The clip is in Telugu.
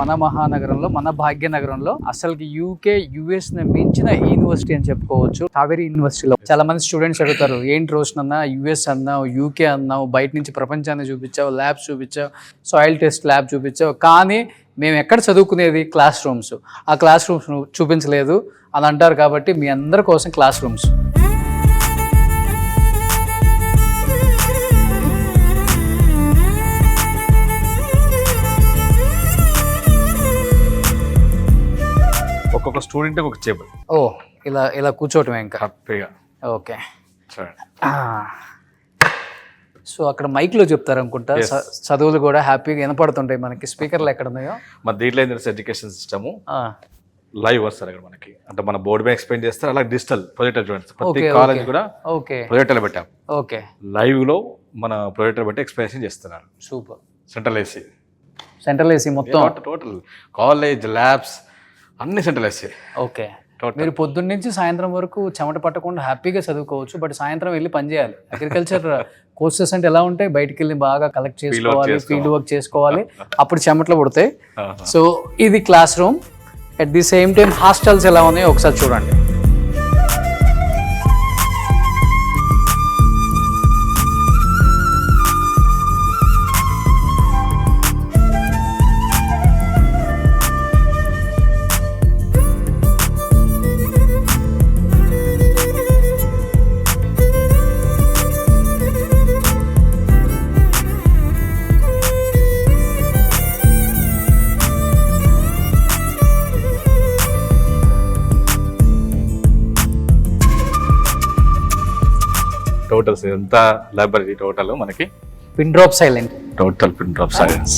మన మహానగరంలో, మన భాగ్యనగరంలో అసలుకి యూకే యుఎస్ ని మించిన యూనివర్సిటీ అని చెప్పుకోవచ్చు. కావేరీ యూనివర్సిటీలో చాలా మంది స్టూడెంట్స్ అడుగుతారు, ఏంటి రోషన్ అన్నా యుఎస్ అన్నావు, యూకే అన్నావు, బయట నుంచి ప్రపంచాన్ని చూపించావు, ల్యాబ్స్ చూపించావు, సాయిల్ టెస్ట్ ల్యాబ్ చూపించావు, కానీ మేము ఎక్కడ చదువుకునేది క్లాస్ రూమ్స్, ఆ క్లాస్ రూమ్స్ చూపించలేదు అని అంటారు. కాబట్టి మీ అందరి కోసం క్లాస్ రూమ్స్. ఒక్కొక్క స్టూడెంట్ ఒక టేబుల్. ఓ ఇలా ఇలా కూర్చోవటమే ఇంకా హ్యాపీగా. ఓకే. సో అక్కడ మైక్లో చెప్తారు అనుకుంటా, చదువులు కూడా హ్యాపీగా వినపడుతుంటాయి మనకి. స్పీకర్లు ఎక్కడ ఉన్నాయో మన దీంట్లో ఏంటంటే ఎడ్యుకేషన్ సిస్టమ్ లైవ్ వస్తారు అక్కడ మనకి, అంటే మన బోర్డు మీద ఎక్స్ప్లెయిన్ చేస్తారు. అలా డిజిటల్ ప్రొజెక్టర్ చూడండి, ప్రతి కాలేజ్ కూడా ప్రొజెక్టర్ పెట్టాం. ఓకే, లైవ్ లో మన ప్రొజెక్టర్ బట్టి ఎక్స్ప్లెనేషన్ చేస్తున్నారు. సూపర్. సెంట్రల్ ఏసీ మొత్తం టోటల్ కాలేజ్ ల్యాబ్స్ అన్ని సెంట్రల్ ఏసీ. ఓకే, మీరు పొద్దున్న నుంచి సాయంత్రం వరకు చెమట పట్టకుండా హ్యాపీగా చదువుకోవచ్చు. బట్ సాయంత్రం వెళ్ళి పని చేయాలి. అగ్రికల్చర్ కోర్సెస్ అంటే ఎలా ఉంటాయి, బయటికి వెళ్ళి బాగా కలెక్ట్ చేసుకోవాలి, ఫీల్డ్ వర్క్ చేసుకోవాలి, అప్పుడు చెమటలు పుడతాయి. సో ఇది class room. At the same time hostels ఎలా ఉన్నాయో ఒకసారి చూడండి. టోటల్స్ ఎంత లైబ్రరీ టోటల్ మనకి pin drop silent, total pin drop silence.